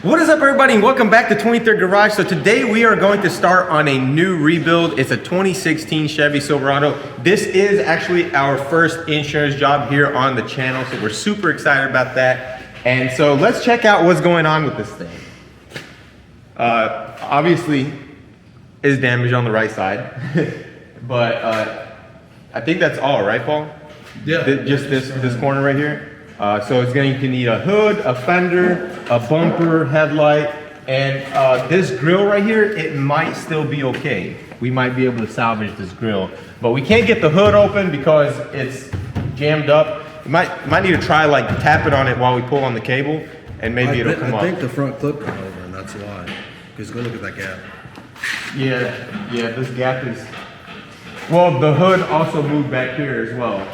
What is up, everybody, and welcome back to 23rd Garage. So today we are going to start on a new rebuild. It's a 2016 Chevy Silverado. This is actually our first insurance job here on the channel, so we're super excited about that. And so let's check out what's going on with this thing. Obviously, is damage on the right side, but I think that's all, right, Paul? Yeah. Just this corner right here. So it's going to need a hood, a fender, a bumper, headlight, and this grill right here, it might still be okay. We might be able to salvage this grill, but we can't get the hood open because it's jammed up. We might need to try like tap it on it while we pull on the cable, and maybe it'll come up. I think the front clip went over, and that's why. Because go look at that gap. Yeah, this gap is, well, the hood also moved back here as well.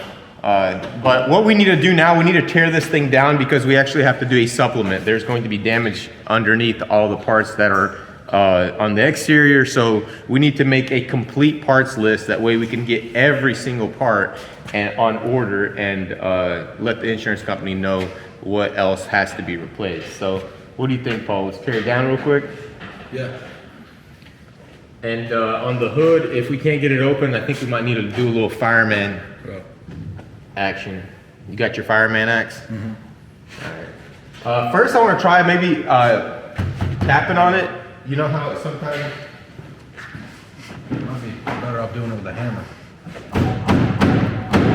But what we need to do now, we need to tear this thing down because we actually have to do a supplement. There's going to be damage underneath all the parts that are on the exterior, so we need to make a complete parts list. That way we can get every single part on order and let the insurance company know what else has to be replaced. So what do you think, Paul? Let's tear it down real quick. Yeah. And on the hood, if we can't get it open, I think we might need to do a little fireman action. You got your fireman axe? Mm-hmm. All right. First, I want to try maybe tapping on it. You know how sometimes Might be better off doing it with a hammer.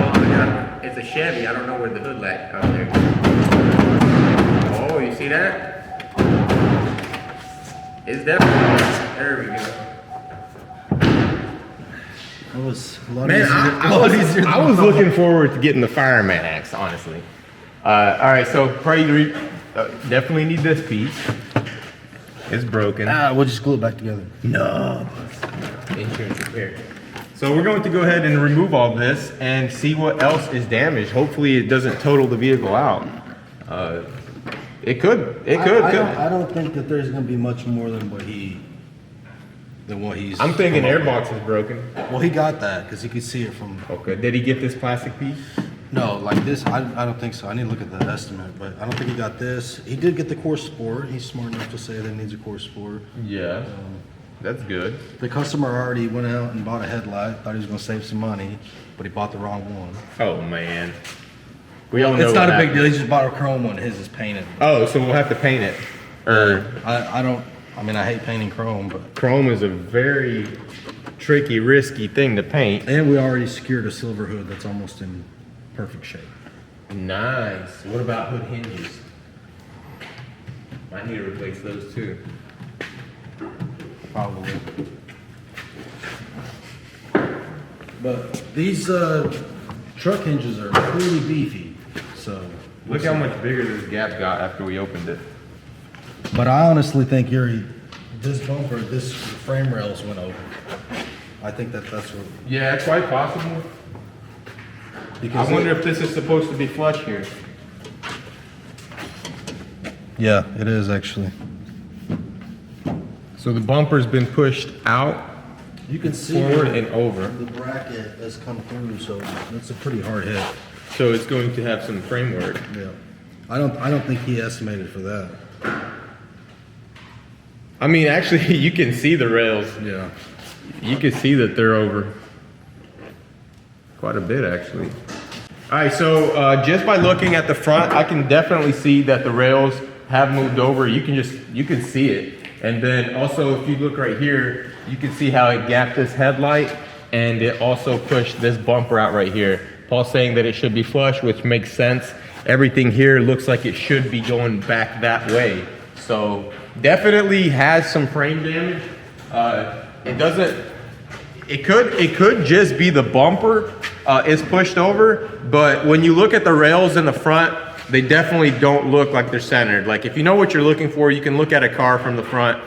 Well, it's a Chevy. I don't know where the hood light out there. Oh, you see that? It's definitely there. We go. It was a lot Man, easier. I was looking forward to getting the fireman axe, honestly. All right, so probably definitely need this piece. It's broken. We'll just glue it back together. No. Insurance repair. So we're going to go ahead and remove all this and see what else is damaged. Hopefully it doesn't total the vehicle out. It could. I don't think that there's going to be much more than what he's. I'm thinking airbox is broken. Well, he got that because he could see it from. Okay. Did he get this plastic piece? No, like this. I don't think so. I need to look at the estimate, but I don't think he got this. He did get the core sport. He's smart enough to say that he needs a core sport. Yeah. That's good. The customer already went out and bought a headlight. Thought he was going to save some money, but he bought the wrong one. Oh man. We all know it's not what a big happened. deal. He just bought a chrome one. His is painted. Oh, so we'll have to paint it. I mean, I hate painting chrome, but. Chrome is a very tricky, risky thing to paint. And we already secured a silver hood that's almost in perfect shape. Nice. What about hood hinges? Might need to replace those too. Probably. But these truck hinges are pretty beefy, so. Look how much bigger this gap got after we opened it. But I honestly think this bumper, this frame rails went over. I think that's what. Yeah, it's quite possible. Because I wonder if this is supposed to be flush here. Yeah, it is actually. So the bumper's been pushed out, You can see forward and over. the bracket has come through, so it's a pretty hard hit. So it's going to have some framework. Yeah, I don't think he estimated for that. I mean, actually, you can see the rails. Yeah. You can see that they're over quite a bit, actually. All right, so just by looking at the front, I can definitely see that the rails have moved over. You can see it. And then also, if you look right here, you can see how it gapped this headlight, and it also pushed this bumper out right here. Paul's saying that it should be flush, which makes sense. Everything here looks like it should be going back that way. So definitely has some frame damage. It could just be the bumper is pushed over, but when you look at the rails in the front, they definitely don't look like they're centered. Like if you know what you're looking for, you can look at a car from the front.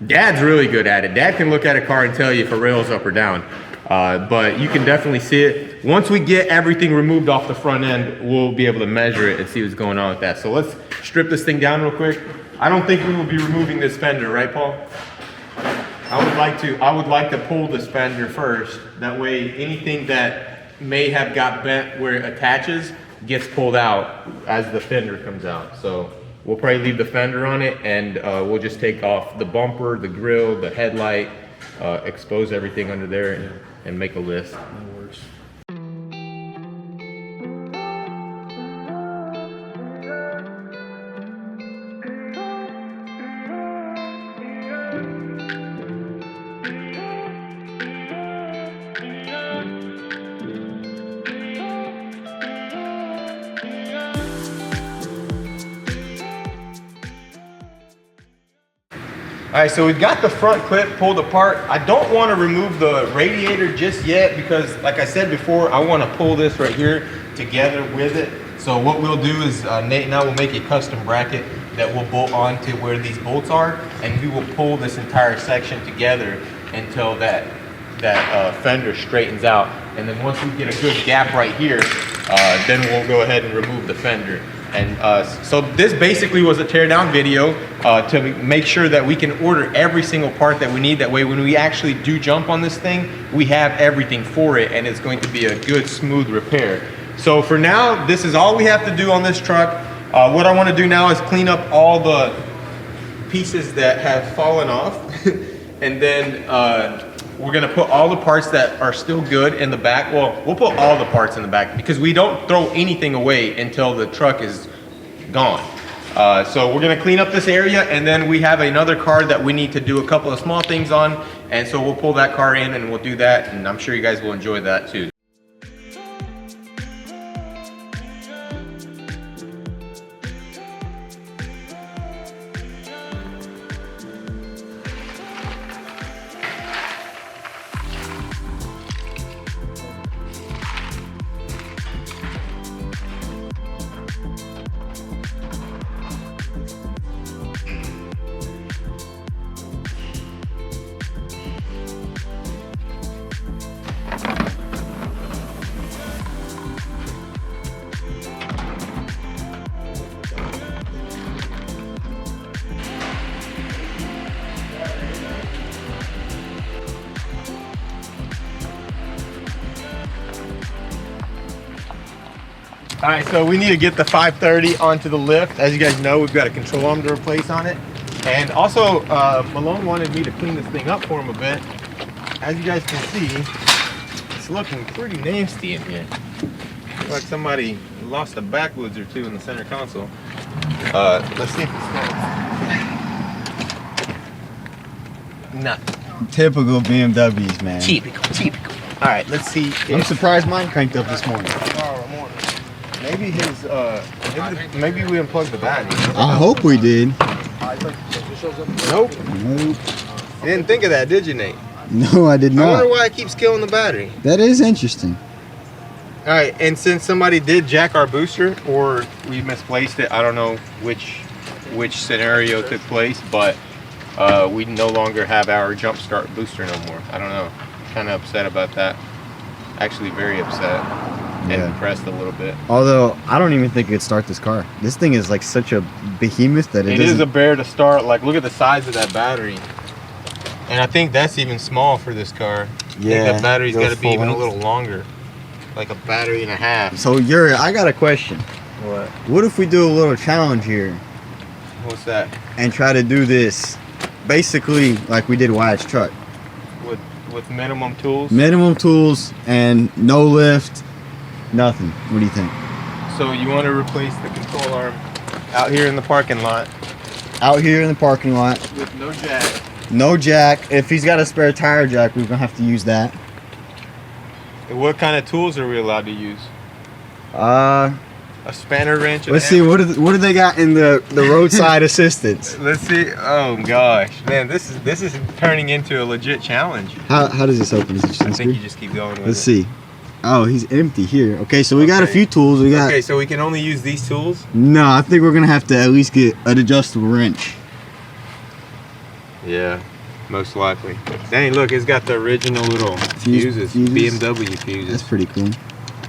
Dad's really good at it. Dad can look at a car and tell you if a rail's up or down. But you can definitely see it. Once we get everything removed off the front end, we'll be able to measure it and see what's going on with that. So let's strip this thing down real quick. I don't think we will be removing this fender, right, Paul? I would like to pull this fender first. That way, anything that may have got bent where it attaches gets pulled out as the fender comes out. So we'll probably leave the fender on it, and we'll just take off the bumper, the grill, the headlight, expose everything under there, and make a list. That works. All right, so we've got the front clip pulled apart. I don't want to remove the radiator just yet because, like I said before, I want to pull this right here together with it. So what we'll do is Nate and I will make a custom bracket that will bolt on to where these bolts are, and we will pull this entire section together until that fender straightens out. And then once we get a good gap right here, then we'll go ahead and remove the fender. And so this basically was a teardown video to make sure that we can order every single part that we need. That way when we actually do jump on this thing, we have everything for it, and it's going to be a good, smooth repair. So for now, this is all we have to do on this truck. What I want to do now is clean up all the pieces that have fallen off. And then we're gonna put all the parts that are still good in the back. Well, we'll put all the parts in the back because we don't throw anything away until the truck is gone. So we're gonna clean up this area, and then we have another car that we need to do a couple of small things on. And so we'll pull that car in and we'll do that. And I'm sure you guys will enjoy that too. All right, so we need to get the 530 onto the lift. As you guys know, we've got a control arm to replace on it. And also, Malone wanted me to clean this thing up for him a bit. As you guys can see, it's looking pretty nasty in here. Looks like somebody lost a backwoods or two in the center console. Let's see if it smells. Nothing. Typical BMWs, man. Typical. All right, let's see. I'm surprised mine cranked up this morning. Maybe his, maybe we unplugged the battery. I hope we did. Nope. Nope. You didn't think of that, did you, Nate? No, I did I wonder not. why it keeps killing the battery. That is interesting. All right, and since somebody did jack our booster, or we misplaced it, I don't know which scenario took place, but we no longer have our jump start booster no more. I don't know. Kind of upset about that. Actually, very upset. And impressed a little bit. Although I don't even think it could start this car. This thing is like such a behemoth that it is a bear to start. Like, look at the size of that battery. And I think that's even small for this car. I think that battery's got to be even a little longer. Like a battery and a half. So Yuri, I got a question. What? What if we do a little challenge here What's that? and try to do this basically like we did Wyatt's truck? With minimum tools? Minimum tools and no lift, nothing. What do you think? So you want to replace the control arm out here in the parking lot Out here in the parking lot, with no jack. no jack. If he's got a spare tire jack, we're gonna have to use that. What kind of tools are we allowed to use? A spanner wrench? Let's see, what do they got in the roadside assistance? Let's see. Oh gosh, man, this is turning into a legit challenge. How does this open? Is it just I think you just keep going with Let's it. see. Oh, he's empty here. Okay, so we got a few tools. We got. Okay, so we can only use these tools? No, I think we're gonna have to at least get an adjustable wrench. Yeah, most likely. Dang, look, it's got the original little fuses. BMW fuses. That's pretty cool.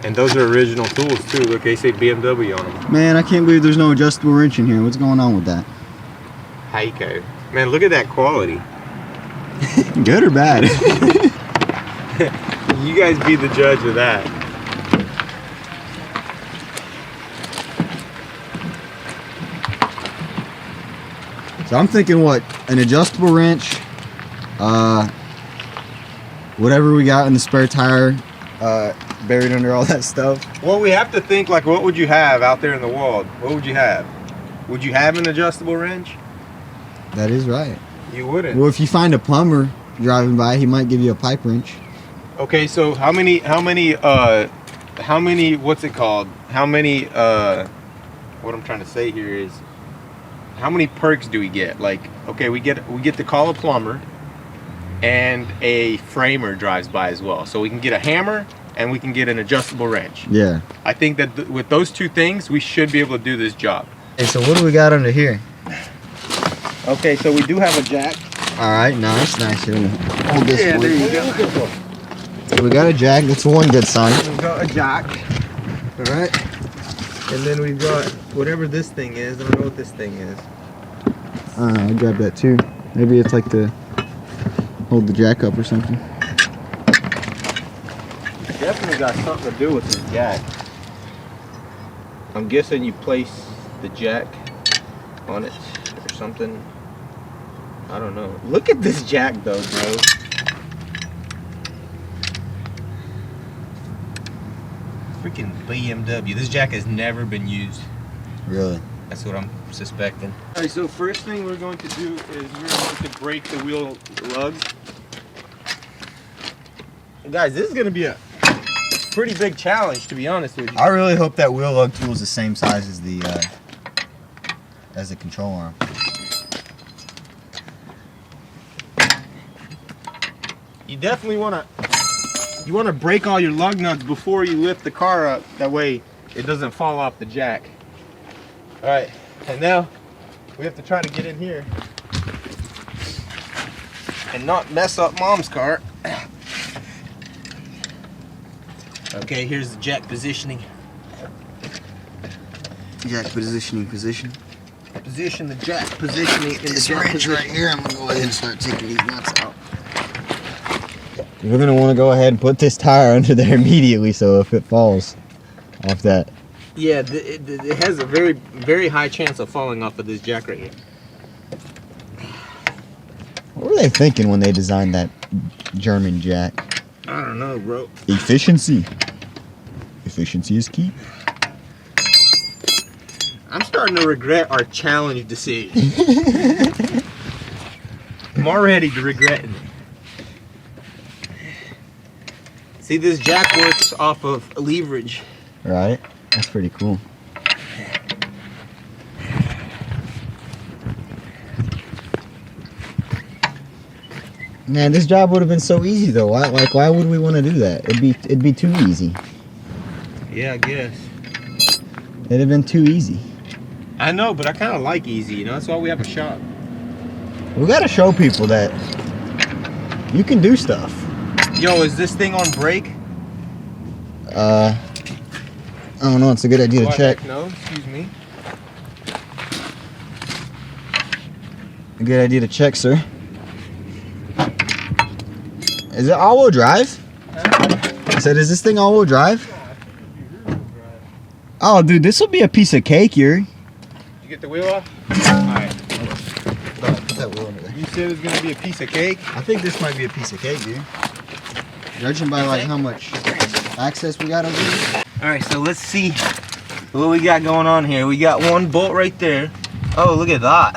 And those are original tools too. Look, they say BMW on them. Man, I can't believe there's no adjustable wrench in here. What's going on with that? Heiko. Man, look at that quality. Good or bad? You guys be the judge of that. So I'm thinking what? An adjustable wrench, whatever we got in the spare tire, buried under all that stuff. Well, we have to think like, what would you have out there in the wild? What would you have? Would you have an adjustable wrench? That is right. You wouldn't. Well, if you find a plumber driving by, he might give you a pipe wrench. Okay, so how many, what's it called? How many, what I'm trying to say here is, how many perks do we get? Like, okay, we get to call a plumber, and a framer drives by as well. So we can get a hammer, and we can get an adjustable wrench. Yeah. I think that with those two things, we should be able to do this job. Hey, so what do we got under here? Okay, so we do have a jack. All right, nice. Here, hold this Yeah, one. there you go. So we got a jack. That's one good sign. We've got a jack. All right. And then we've got whatever this thing is. I don't know what this thing is. I don't know. I grabbed that too. Maybe it's like to hold the jack up or something. Definitely got something to do with this jack. I'm guessing you place the jack on it or something. I don't know. Look at this jack though, bro. Freaking BMW. This jack has never been used. Really? That's what I'm suspecting. Alright, so first thing we're going to do is we're going to break the wheel lugs. Guys, this is going to be a pretty big challenge, to be honest with you. I really hope that wheel lug tool is the same size as the control arm. You definitely want to break all your lug nuts before you lift the car up. That way it doesn't fall off the jack. All right, and now we have to try to get in here and not mess up Mom's car. Okay, here's the jack positioning. Jack position. Position the jack positioning in This the jack wrench position. right here, I'm gonna go ahead and start taking these nuts out. We're gonna want to go ahead and put this tire under there immediately, so if it falls off that. Yeah, it has a very, very high chance of falling off of this jack right here. What were they thinking when they designed that German jack? I don't know, bro. Efficiency. Efficiency is key. I'm starting to regret our challenge decision. I'm already regretting it. See, this jack works off of leverage. Right? That's pretty cool. Man, this job would have been so easy though. Why would we want to do that? It'd be too easy. Yeah, I guess. It'd have been too easy. I know, but I kind of like easy, you know? That's why we have a shop. We gotta show people that you can do stuff. Yo, is this thing on brake? I don't know. It's a good idea to check. No, excuse me. A good idea to check, sir. Is it all-wheel drive? I said, is this thing all-wheel drive? Oh, dude, this will be a piece of cake, Yuri. You get the wheel off? Alright. Put that wheel under there. You said it was going to be a piece of cake? I think this might be a piece of cake, dude. Judging by like how much access we got over here. Alright, so let's see what we got going on here. We got one bolt right there. Oh, look at that.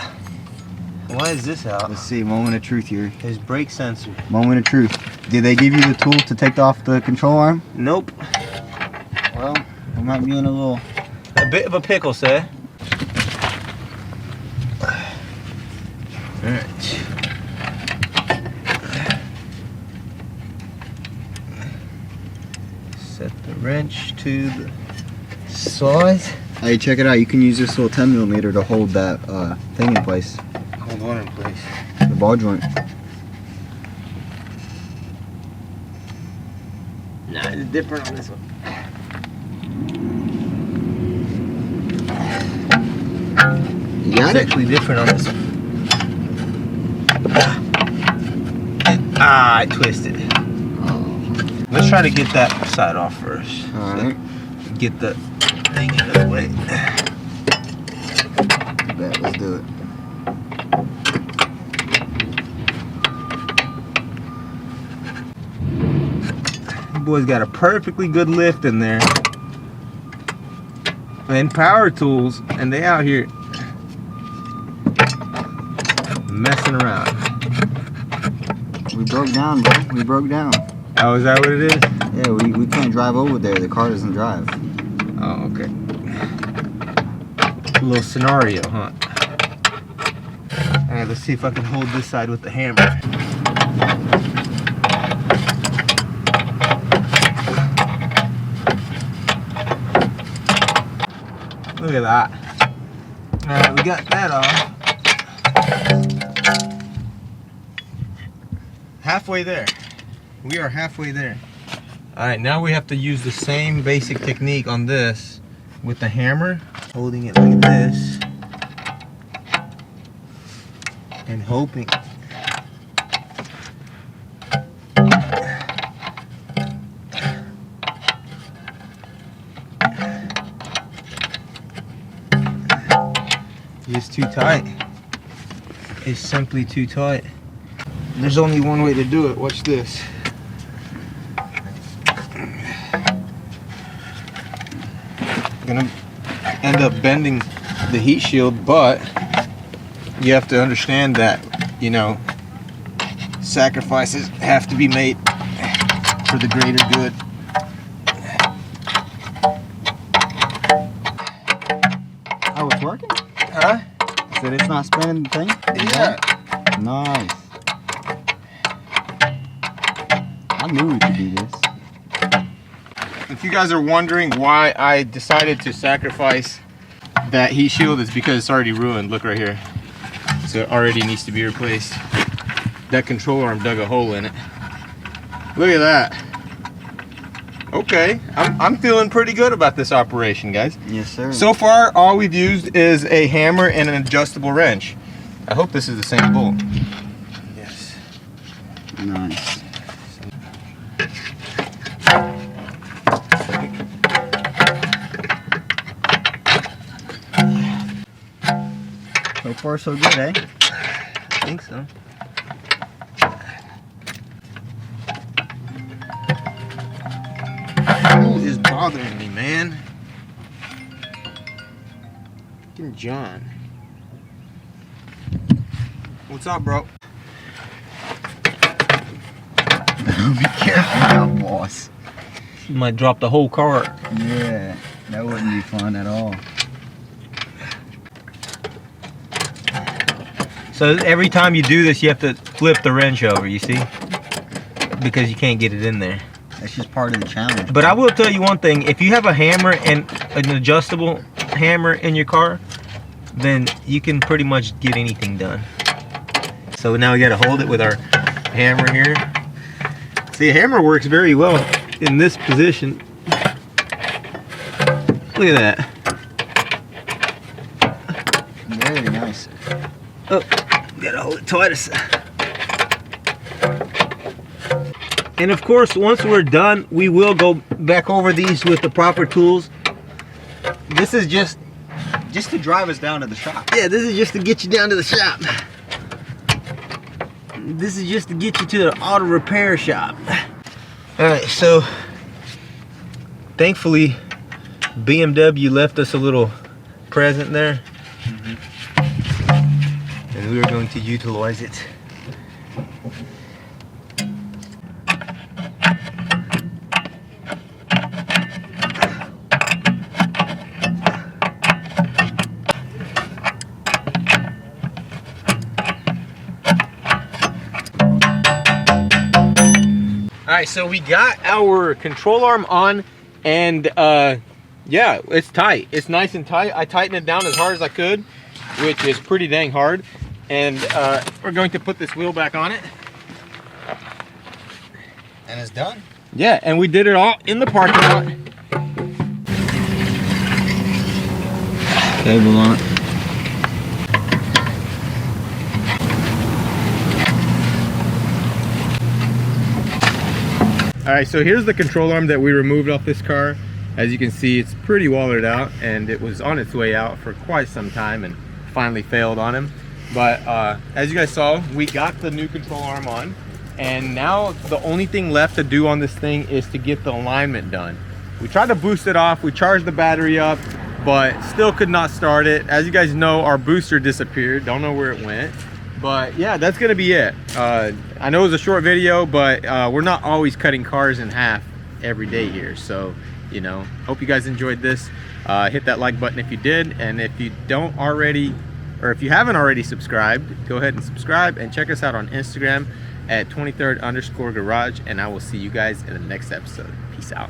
Why is this out? Let's see, moment of truth here. His brake sensor. Moment of truth. Did they give you the tool to take off the control arm? Nope. Well, we might be in a bit of a pickle, sir. Alright. Set the wrench to the size. Hey, check it out. You can use this little 10mm to hold that thing in place. Hold on in place. The ball joint. Nah, it's different on this one. You got It's it? actually different on this one. I twisted it. Let's try to get that side off first. Alright. Get the thing out of the way. Bet, let's do it. boy's got a perfectly good lift in there. And power tools, and they out here messing around. We broke down, bro. We broke down. Oh, is that what it is? Yeah, we can't drive over there. The car doesn't drive. Oh, okay. A little scenario, huh? Alright, let's see if I can hold this side with the hammer. Look at that. Alright, we got that off. Halfway there. We are halfway there. Alright, now we have to use the same basic technique on this with the hammer, holding it like this and hoping. It's too tight. It's simply too tight. There's only one way to do it. Watch this. I'm gonna end up bending the heat shield, but you have to understand that, you know, sacrifices have to be made for the greater good. Oh, it's working? Huh? So it's not spinning the thing? Yeah. Nice. I knew we could do this. If you guys are wondering why I decided to sacrifice that heat shield, it's because it's already ruined. Look right here. So it already needs to be replaced. That control arm dug a hole in it. Look at that. Okay, I'm feeling pretty good about this operation, guys. Yes, sir. So far, all we've used is a hammer and an adjustable wrench. I hope this is the same bolt. Yes. Nice. So far, so good, eh? I think so. Who is bothering me, man? Fucking John. What's up, bro? Be careful now, boss. You might drop the whole car. Yeah, that wouldn't be fun at all. So every time you do this, you have to flip the wrench over, you see? Because you can't get it in there. That's just part of the challenge. But I will tell you one thing, if you have a hammer and an adjustable hammer in your car, then you can pretty much get anything done. So now we gotta hold it with our hammer here. See, a hammer works very well in this position. Look at that. Very nice. Oh, gotta hold it tight. And of course, once we're done, we will go back over these with the proper tools. This is just to drive us down to the shop. yeah, this is just to get you down to the shop. This is just to get you to the auto repair shop. All right, so thankfully, BMW left us a little present there. And we are going to utilize it. Alright, so we got our control arm on, and yeah, it's tight. It's nice and tight. I tightened it down as hard as I could, which is pretty dang hard. And we're going to put this wheel back on it. And it's done. Yeah, and we did it all in the parking lot. Cable on it. All right, so here's the control arm that we removed off this car. As you can see, it's pretty wallered out, and it was on its way out for quite some time and finally failed on him. But as you guys saw, we got the new control arm on, And now the only thing left to do on this thing is to get the alignment done. We tried to boost it off, we charged the battery up, but still could not start it. As you guys know, our booster disappeared. Don't know where it went. But yeah, that's gonna be it. I know it was a short video, but we're not always cutting cars in half every day here. So, you know, hope you guys enjoyed this. Hit that like button if you did. And if you don't already, or if you haven't already subscribed, go ahead and subscribe and check us out on Instagram at 23rd_garage. And I will see you guys in the next episode. Peace out.